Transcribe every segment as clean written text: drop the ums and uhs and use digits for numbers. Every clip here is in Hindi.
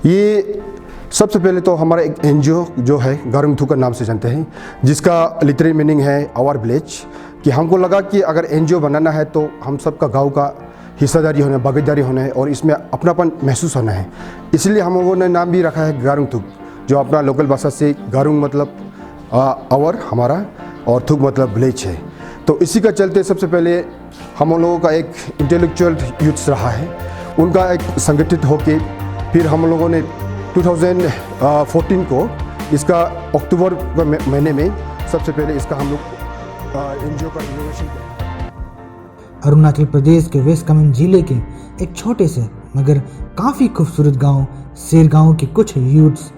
ये सबसे पहले तो हमारा एक एनजीओ जो है गारुंग थुक नाम से जानते हैं, जिसका लिटरल मीनिंग है आवर विलेज। कि हमको लगा कि अगर एनजीओ बनाना है तो हम सबका गांव का हिस्सेदारी होना है, भागीदारी होना है और इसमें अपनापन महसूस होना है। इसलिए हम लोगों ने नाम भी रखा है गारुंग थुक, जो अपना लोकल भाषा से गारुंग मतलब आवर हमारा और थुक मतलब विलेज है। तो इसी का चलते सबसे पहले हम लोगों का एक इंटेलेक्चुअल यूथ रहा है, उनका एक संगठित होके फिर हम लोगों ने 2014 को इसका अक्टूबर महीने में सबसे पहले इसका हम लोग एनजीओ का इनोवेशन किया। अरुणाचल प्रदेश के वेस्ट कामेंग जिले के एक छोटे से मगर काफ़ी खूबसूरत गांव सेरगांव के कुछ यूथ्स,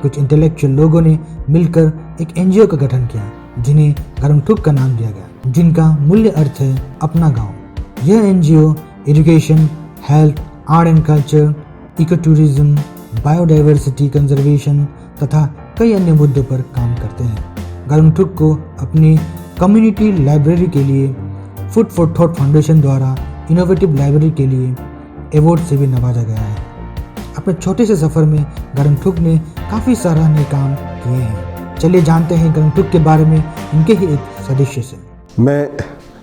कुछ इंटेलेक्चुअल लोगों ने मिलकर एक एनजीओ का गठन किया, जिन्हें गारुंग थुक का नाम दिया गया, जिनका मूल्य अर्थ है अपना गांव। यह NGO education, health, art and culture, eco tourism, biodiversity conservation तथा कई अन्य मुद्दों पर काम करते हैं। गारुंग थुक को अपनी कम्युनिटी लाइब्रेरी के लिए फूड फॉर थॉट फाउंडेशन द्वारा इनोवेटिव लाइब्रेरी के लिए अवार्ड से भी नवाजा गया है। अपने छोटे से सफ़र में गारुंग थुक ने काफ़ी सराहनीय काम किए हैं। चलिए जानते हैं गारुंग थुक के बारे में इनके ही एक सदस्य से। मैं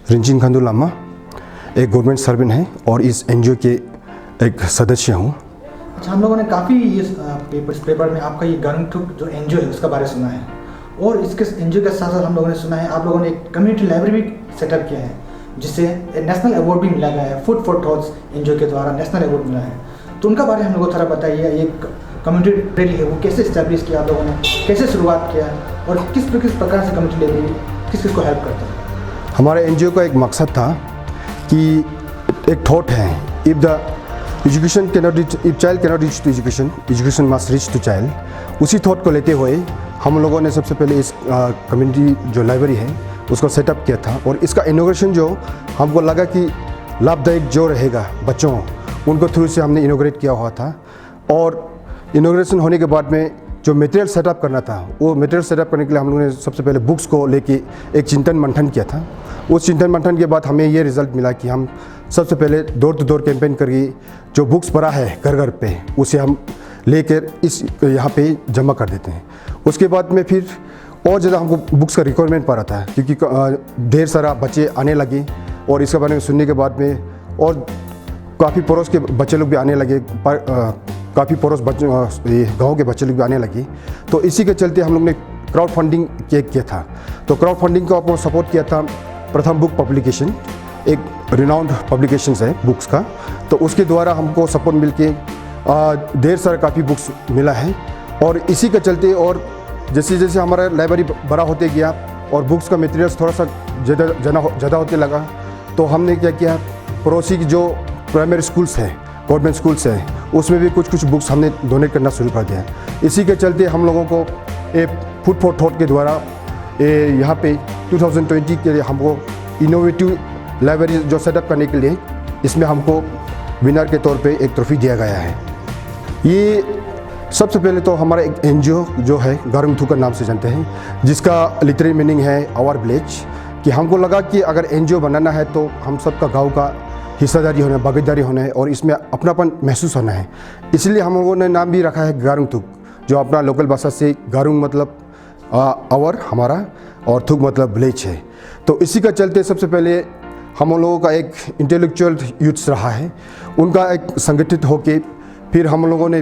रिंचिंग खंडू लामा एक गवर्नमेंट सर्वेंट है और इस एनजीओ के एक सदस्य हूँ। अच्छा, हम लोगों ने काफ़ी ये पेपर में आपका ये गारुंग थुक जो एनजीओ है उसका बारे में सुना है, और इसके एनजीओ के साथ साथ हम लोगों ने सुना है आप लोगों ने एक कम्युनिटी लाइब्रेरी भी सेटअप किया है, जिससे नेशनल अवार्ड भी मिला गया है। फूड फॉर थॉट्स एनजीओ के द्वारा नेशनल अवार्ड मिला है, तो उनका बारे में हम लोगों को थोड़ा बताइए। ये कम्युनिटी लाइब्रेरी है वो कैसे इस्टेब्लिश किया आप लोगों ने, कैसे शुरुआत किया और किस प्रकार से कम्युनिटी लाइब्रेरी किस किस को हेल्प करता है? हमारे एनजीओ का एक मकसद था कि एक थॉट है, if the education cannot reach, if child cannot reach to education, education must reach to child. उसी थॉट को लेते हुए हम लोगों ने सबसे पहले इस कम्युनिटी जो लाइब्रेरी है उसको सेटअप किया था, और इसका इनोग्रेशन जो हमको लगा कि लाभदायक जो रहेगा बच्चों, उनको थ्रू से हमने इनोग्रेट किया हुआ था। और इनोग्रेशन होने के बाद में जो मटेरियल सेटअप करना था, वो मटेरियल सेटअप करने के लिए हम लोगों ने सबसे पहले बुक्स को लेके एक चिंतन मंथन किया था। उस चिंतन मंथन के बाद हमें ये रिज़ल्ट मिला कि हम सबसे पहले डोर टू डोर कैंपेन करके जो बुक्स पड़ा है घर घर पे, उसे हम लेकर इस यहाँ पे जमा कर देते हैं। उसके बाद में फिर और ज़्यादा हमको बुक्स का रिक्वायरमेंट पड़ रहा था, क्योंकि ढेर सारा बच्चे आने लगे, और इसके बारे में सुनने के बाद में और काफ़ी पड़ोस के बच्चे लोग भी आने लगे, काफ़ी पड़ोस गाँव के बच्चे लोग भी आने लगे। तो इसी के चलते हम लोग ने क्राउड फंडिंग किया था। तो क्राउड फंडिंग को आपको सपोर्ट किया था प्रथम बुक पब्लिकेशन, एक रिनाउंड पब्लिकेशन है बुक्स का, तो उसके द्वारा हमको सपोर्ट मिल के ढेर सारा काफ़ी बुक्स मिला है। और इसी के चलते और जैसे जैसे हमारा लाइब्रेरी बड़ा होते गया और बुक्स का मटेरियल्स थोड़ा सा ज़्यादा होते लगा, तो हमने क्या किया, पड़ोसी की जो प्राइमरी स्कूल्स हैं, गवर्नमेंट स्कूल्स हैं, उसमें भी कुछ बुक्स हमने डोनेट करना शुरू कर दिया। इसी के चलते हम लोगों को एक फूड फॉर थॉट के द्वारा यहाँ पे 2020 के लिए हमको इनोवेटिव लाइब्रेरी जो सेटअप करने के लिए इसमें हमको विनर के तौर पे एक ट्रॉफी दिया गया है। ये सबसे पहले तो हमारा एक एनजीओ जो है गारुंग थुक नाम से जानते हैं, जिसका लिटरल मीनिंग है आवर विलेज। कि हमको लगा कि अगर एनजीओ बनाना है तो हम सबका गांव का हिस्सेदारी होना है, भागीदारी होना है और इसमें अपनापन महसूस होना है। इसलिए हम लोगों ने नाम भी रखा है गारुंग थुक, जो अपना लोकल भाषा से गारुंग मतलब आवर हमारा और थुक मतलब विलेज है। तो इसी का चलते सबसे पहले हम लोगों का एक इंटेलेक्चुअल यूथ रहा है, उनका एक संगठित होके फिर हम लोगों ने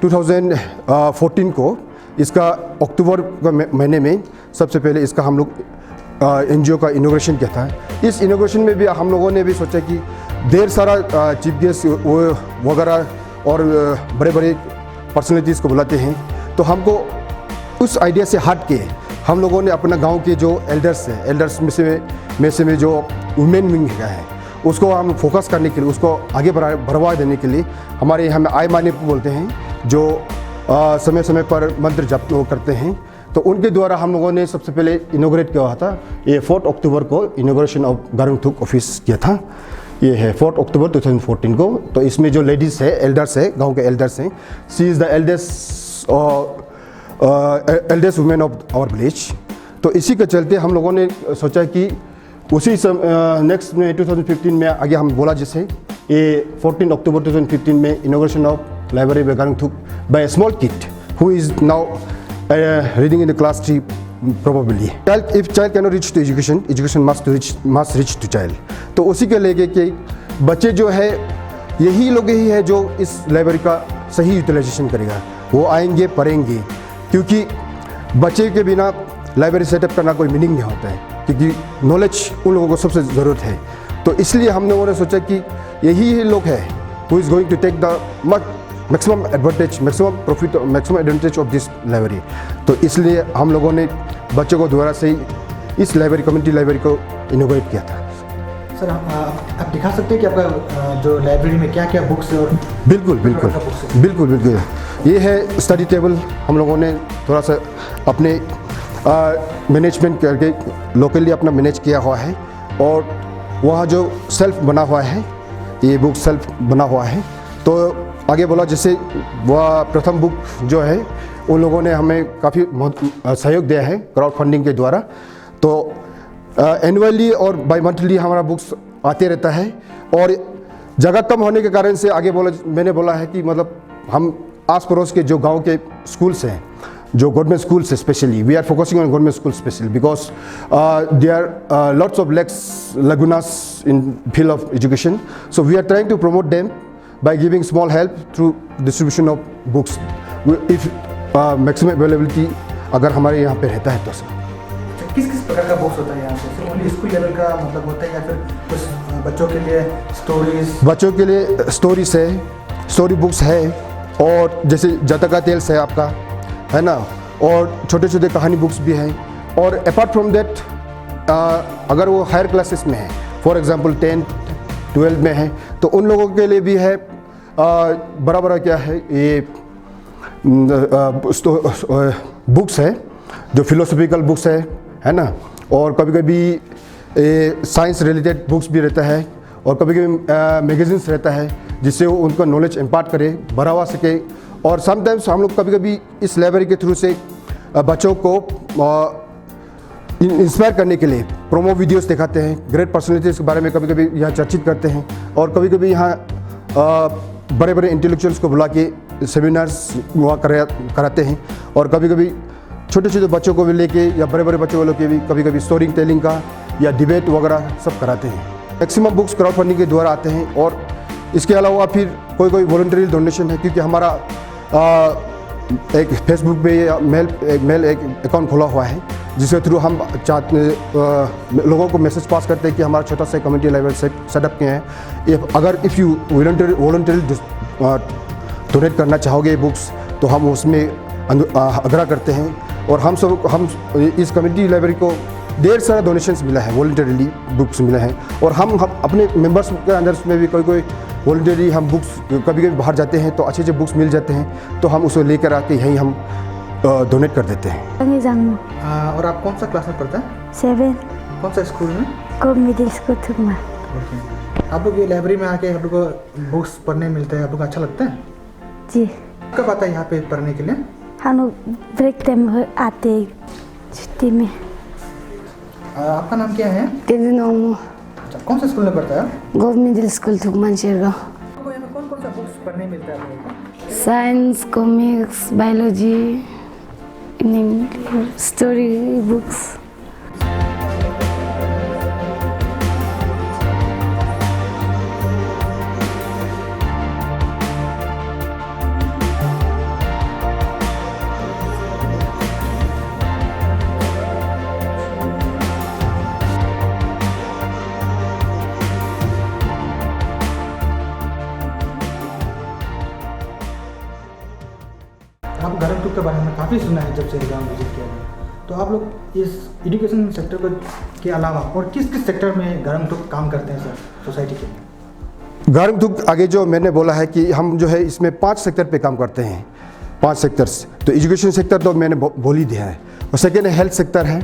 2014 को इसका अक्टूबर महीने में सबसे पहले इसका हम लोग एनजीओ का इनोग्रेशन किया था। इस इनोग्रेशन में भी हम लोगों ने भी सोचा कि ढेर सारा चीफ गेस्ट वगैरह और बड़े बड़े पर्सनैलिटीज़ को बुलाते हैं, तो हमको उस आइडिया से हट के हम लोगों ने अपना गांव के जो एल्डर्स हैं, एल्डर्स में से जो वुमेन विंग है, उसको हम फोकस करने के लिए, उसको आगे बढ़ावा देने के लिए हमारे यहाँ में आई माने बोलते हैं, जो समय समय पर मंत्र जप करते हैं। तो उनके द्वारा हम लोगों ने सबसे पहले इनोग्रेट किया हुआ था। ये 4 अक्टूबर को इनोग्रेशन ऑफ गारुंग थुक ऑफिस किया था। ये है 4 अक्टूबर 2014 को। तो इसमें जो लेडीज़ है, एल्डर्स है, गांव के एल्डर्स हैं, she is the eldest women of our village. तो इसी के चलते हम लोगों ने सोचा कि उसी नेक्स्ट में 2015 में आगे हम बोला, जैसे ये 14 अक्टूबर 2015 में inauguration of library by Garangthuk by a small kid who is now reading in the class 3 probably. If child cannot reach to education, education must reach to child. तो उसी के लेके कि बच्चे जो है यही लोग ही है जो इस लाइब्रेरी का सही यूटिलाइजेशन करेगा। वो आएंगे पढ़ेंगे, क्योंकि बच्चे के बिना लाइब्रेरी सेटअप करना कोई मीनिंग नहीं होता है, क्योंकि नॉलेज उन लोगों को सबसे ज़रूरत है। तो इसलिए हमने उन्हें सोचा कि यही लोग है who is going to take the maximum advantage, maximum profit, maximum advantage of this library। तो इसलिए हम लोगों ने बच्चों को दोबारा से इस लाइब्रेरी, कम्युनिटी लाइब्रेरी को इनोवेट किया था। सर आप दिखा सकते हैं कि आपका जो लाइब्रेरी में क्या क्या बुक्स है? और बिल्कुल बिल्कुल बिल्कुल बिल्कुल ये है स्टडी टेबल। हम लोगों ने थोड़ा सा अपने मैनेजमेंट करके लोकली अपना मैनेज किया हुआ है, और वहाँ जो सेल्फ बना हुआ है, ये बुक सेल्फ बना हुआ है। तो आगे बोला जैसे वह प्रथम बुक जो है उन लोगों ने हमें काफ़ी सहयोग दिया है क्राउड फंडिंग के द्वारा। तो एनुअली और बाई मंथली हमारा बुक्स आते रहता है, और जगह कम होने के कारण से आगे मैंने बोला है कि मतलब हम आस पड़ोस के जो गांव के स्कूल्स हैं, जो government schools specially, we are focusing on government school specially because they are lots of lagunas in field of education, so we are trying to promote them by giving small help through distribution of books if maximum availability अगर हमारे यहाँ पे रहता है तो। सर किस किस प्रकार का बुक्स होता है यहाँ पे? ओनली स्कूल लेवल का मतलब होता है या फिर कुछ बच्चों के लिए स्टोरीज? बच्चों के लिए स्टोरीज है, स्टोरी बुक्स है, और जैसे जातका टेल्स है आपका, है ना, और छोटे छोटे कहानी बुक्स भी हैं। और अपार्ट फ्रॉम दैट अगर वो हायर क्लासेस में है, फॉर एग्जांपल 10th 12th में है, तो उन लोगों के लिए भी है बड़ा बड़ा क्या है ये बुक्स है जो फिलोसॉफिकल बुक्स है ना, और कभी कभी साइंस रिलेटेड बुक्स भी रहता है, और कभी कभी मैगजीन्स रहता है जिससे वो उनका नॉलेज इम्पार्ट करे, बढ़ावा सके। और समटाइम्स हम लोग कभी कभी इस लाइब्रेरी के थ्रू से बच्चों को इंस्पायर करने के लिए प्रोमो वीडियोस दिखाते हैं, ग्रेट पर्सनैलिटीज़ के बारे में कभी कभी यहाँ चर्चित करते हैं, और कभी कभी यहाँ बड़े बड़े इंटेलेक्चुअल्स को बुला के सेमिनार्स वहाँ कराते हैं, और कभी कभी छोटे छोटे बच्चों को भी लेके या बड़े बड़े बच्चों वालों के भी कभी कभी स्टोरी टेलिंग का या डिबेट वगैरह सब कराते हैं। मैक्सिमम बुक्स क्राउड फंडिंग के द्वारा आते हैं, और इसके अलावा फिर कोई वॉलंटरी डोनेशन है, क्योंकि हमारा एक फेसबुक पे या मेल एक अकाउंट खोला हुआ है जिसके थ्रू हम लोगों को मैसेज पास करते हैं कि हमारा छोटा सा कम्युनिटी लाइब्रेरी सेटअप किए हैं। इफ़ यू वॉलंटरी डोनेट करना चाहोगे बुक्स, तो हम उसमें आग्रह करते हैं। और हम इस कम्युनिटी लाइब्रेरी को ढेर सारा डोनेशंस मिला है, वॉलंटरीली बुक्स मिले हैं, और हम अपने मेंबर्स के अंदर में भी कोई वॉलंटरी हम बुक्स कभी कभी बाहर जाते हैं तो अच्छे अच्छे बुक्स मिल जाते हैं, तो हम उसे लेकर आके यहीं हम डोनेट कर देते हैं। और आप कौन सा क्लास में पढ़ते हैं? 7 कौन सा स्कूल में? को मिडिल स्कूल थुकमा। आप लोग ये लाइब्रेरी में आके आप लोग को बुक्स पढ़ने मिलते हैं, आप लोग को अच्छा लगता है? जी। कब आता है यहाँ पे पढ़ने के लिए? हम लोग ब्रेक टाइम आते हैं छुट्टी में। आपका नाम क्या है? तेजनोमो। अच्छा, कौन सा स्कूल में पढ़ता है? Government middle school Thukma Shergaon. आपको यहाँ पे कौन कौन सा बुक्स पढ़ने मिलता है आप लोगों को? Science, comics, biology, story books. आप गारंटूक के बारे में काफ़ी सुना है जब से गाँव विजिट किया गया, तो आप लोग इस एजुकेशन सेक्टर के अलावा और किस किस सेक्टर में गारंटूक काम करते हैं सर सोसाइटी के? गारंटूक आगे जो मैंने बोला है कि हम जो है इसमें 5 सेक्टर पे काम करते हैं, 5 सेक्टर्स। तो एजुकेशन सेक्टर तो मैंने बोल ही दिया है, और सेकेंड हेल्थ सेक्टर है,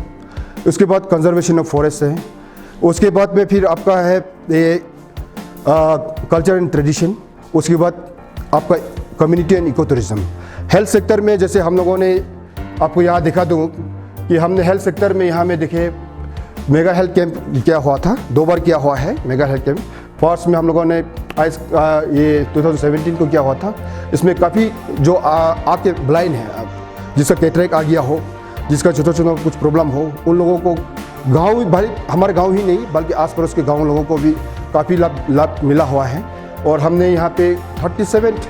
उसके बाद कंजर्वेशन ऑफ फॉरेस्ट है, उसके बाद में फिर आपका है ये कल्चर एंड ट्रेडिशन, उसके बाद आपका community and eco tourism. Health sector में जैसे हम लोगों ने आपको यहाँ दिखा दूँ कि हमने हेल्थ सेक्टर में यहाँ में देखे मेगा हेल्थ कैंप किया हुआ था, 2 बार किया हुआ है मेगा हेल्थ कैंप। फर्स्ट में हम लोगों ने ये 2017 को क्या हुआ था, इसमें काफ़ी जो आँख के ब्लाइंड है, जिसका कैटरेक्ट आ गया हो, जिसका छोटा छोटा कुछ प्रॉब्लम हो, उन लोगों को गांव भाई हमारे गांव ही नहीं बल्कि आस पड़ोस के गांव लोगों को भी काफ़ी लाभ मिला हुआ है। और हमने यहाँ पे 37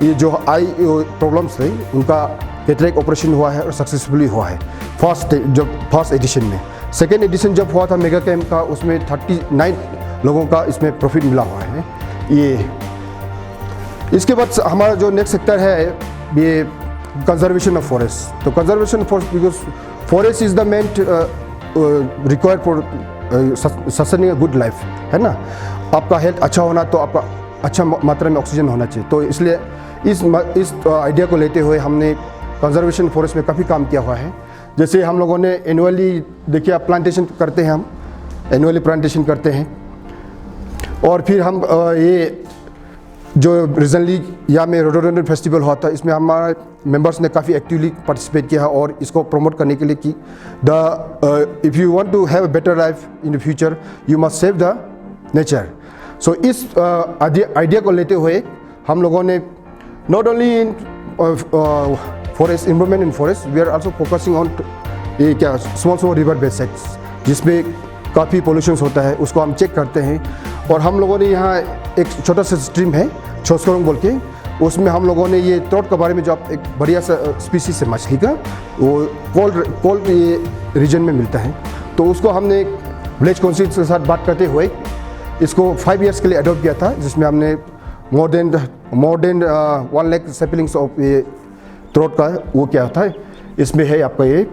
ये जो आई प्रॉब्लम्स थे उनका कैटरेक्ट ऑपरेशन हुआ है और सक्सेसफुली हुआ है फर्स्ट एडिशन में। सेकेंड एडिशन जब हुआ था मेगा कैंप का, उसमें 39 लोगों का इसमें प्रॉफिट मिला हुआ है। ये इसके बाद हमारा जो नेक्स्ट सेक्टर है ये कंजर्वेशन ऑफ फॉरेस्ट। तो conservation of forest because forest is the main required for sustaining a good life, है ना। आपका हेल्थ अच्छा होना तो आपका अच्छा मात्रा में ऑक्सीजन होना चाहिए। तो इसलिए इस आइडिया को लेते हुए हमने कंजर्वेशन फॉरेस्ट में काफ़ी काम किया हुआ है। जैसे हम लोगों ने एनुअली देखिए आप प्लांटेशन करते हैं, हम एनुअली प्लांटेशन करते हैं। और फिर हम ये जो रिसेंटली यहाँ में रोडोडेंड्रन फेस्टिवल हुआ था, इसमें हमारे मेंबर्स ने काफ़ी एक्टिवली पार्टिसिपेट किया और इसको प्रमोट करने के लिए कि if you want to have a better life in the future you must save the nature. So इस आइडिया को लेते हुए हम लोगों ने not only in forest environment in forest, we are also focusing on ये क्या स्मॉल रिवर बेड सेट्स जिसमें काफ़ी पोल्यूशन होता है, उसको हम चेक करते हैं। और हम लोगों ने यहाँ एक छोटा सा स्ट्रीम है छोस्करोंग बोल के, उसमें हम लोगों ने ये ट्रोट के बारे में जो आप एक बढ़िया सा स्पीसीज है मछली का, वो कोल्ड ये रीजन में मिलता है, तो उसको हमने विलेज काउंसिल के साथ बात करते हुए इसको 5 इयर्स के लिए अडॉप्ट किया था, जिसमें हमने more than 1 lakh saplings of ये ट्रोट का वो किया था। इसमें है आपका ये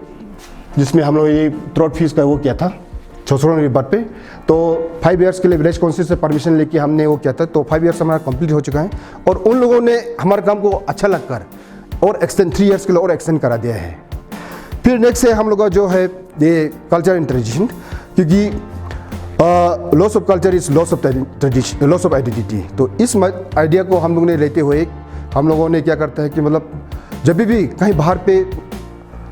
जिसमें हम लोग ये ट्रोट फिश का वो किया था छोसरों रिवर पे। तो 5 इयर्स के लिए विलेज काउंसिल से परमिशन लेके हमने वो किया था। तो 5 इयर्स हमारा कंप्लीट हो चुका है और उन लोगों ने हमारे काम को अच्छा लगकर और एक्सटेंड 3 इयर्स के लिए और एक्सटेंड करा दिया है। फिर नेक्स्ट है हम लोग का जो है ये कल्चर एंड ट्रेडिशन, क्योंकि loss of culture is loss of tradition, loss of identity. तो इस आइडिया को हम लोगों ने लेते हुए हम लोगों ने क्या करता है कि मतलब जब भी कहीं बाहर पे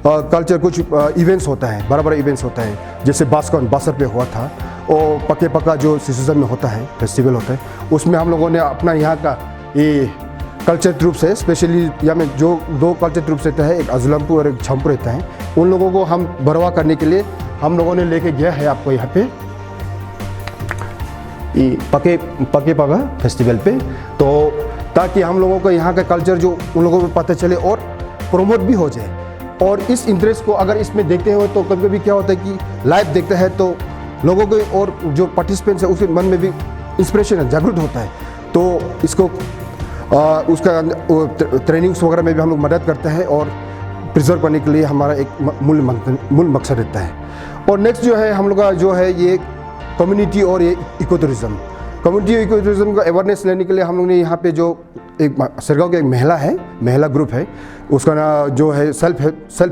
कल्चर कुछ इवेंट्स होता है, बड़ा बड़ा इवेंट्स होता है, जैसे बासर पे हुआ था और पके पका जो सीजन में होता है फेस्टिवल होता है, उसमें हम लोगों ने अपना यहाँ का ये कल्चर ट्रूप्स है, स्पेशली यहाँ में जो 2 कल्चर ट्रूप्स रहता है, एक अजलमपुर और एक झमपुर रहता है, उन लोगों को हम बढ़ावा करने के लिए हम लोगों ने लेके गया है आपको यहाँ पे ये पके पका फेस्टिवल पे, तो ताकि हम लोगों को यहाँ का कल्चर जो उन लोगों को पता चले और प्रमोट भी हो जाए। और इस इंटरेस्ट को अगर इसमें देखते हो तो कभी कभी क्या होता है कि लाइव देखते हैं तो लोगों को और जो पार्टिसिपेंट्स है उसके मन में भी इंस्पिरेशन जागरूक होता है। तो इसको उसका ट्रेनिंग्स वगैरह में भी हम लोग मदद करते हैं और प्रिजर्व करने के लिए हमारा एक मूल मकसद रहता है। और नेक्स्ट जो है हम लोग का जो है ये कम्युनिटी और ये इको टूरिज़्म। कम्युनिटी और इको टूरिज़्म का अवेयरनेस लेने के लिए हम लोग ने यहाँ पे जो एक सरगांव के एक महिला ग्रुप है, उसका नाम जो है सेल्फ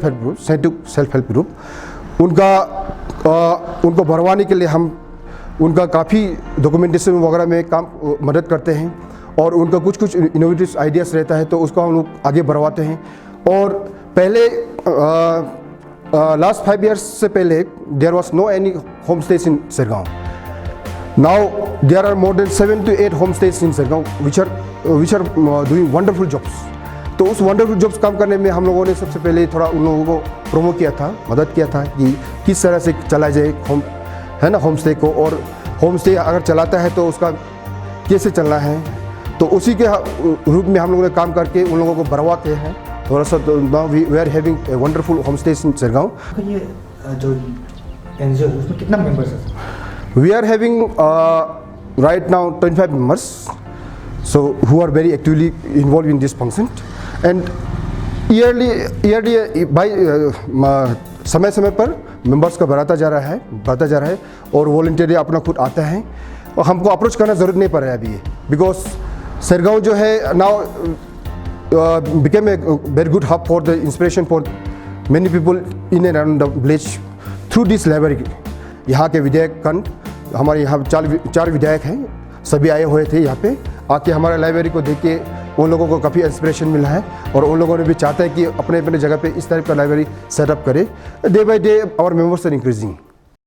हेल्प ग्रुप, उनको भरवाने के लिए हम उनका काफ़ी डॉक्यूमेंटेशन वगैरह में काम मदद करते हैं और उनका कुछ इनोवेटिव आइडियाज़ रहता है तो उसको हम लोग आगे बढ़वाते हैं। और पहले लास्ट 5 इयर्स से पहले there was no any home stage in Sargaon. Now there are more than 7 to 8 homestays in Sargaon which are doing wonderful jobs। तो उस wonderful jobs काम करने में हम लोगों ने सबसे पहले थोड़ा उन लोगों को प्रोमो किया था, मदद किया था कि किस तरह से चला जाए होम स्टे को, और होम स्टे अगर चलाता है तो उसका कैसे चलना है। तो उसी के रूप में हम लोगों ने काम करके उन लोगों को बढ़वाते हैं थोड़ा सा। Now we are having wonderful home stage in Sargaon. ये जो एनजीओ है उसमें कितना मेंबर्स हैं? We are having right now 25 members, so who are very actively involved in this function, and yearly by समय समय पर मेंबर्स का बढ़ाता जा रहा है और वॉलंटियर अपना खुद आता है और हमको अप्रोच करना ज़रूरत नहीं पड़ रहा है अभी, बिकॉज सरगांव जो है now became a very good hub for the inspiration for many people in and around the village through this library। यहाँ के विधायक कंठ हमारे यहाँ 4 विधायक हैं, सभी आए हुए थे यहाँ पे आके हमारा लाइब्रेरी को देख के उन लोगों को काफ़ी इंस्पिरेशन मिला है और उन लोगों ने भी चाहता है कि अपने अपने जगह पे इस टाइप का लाइब्रेरी सेटअप करे। Day by day our members are increasing.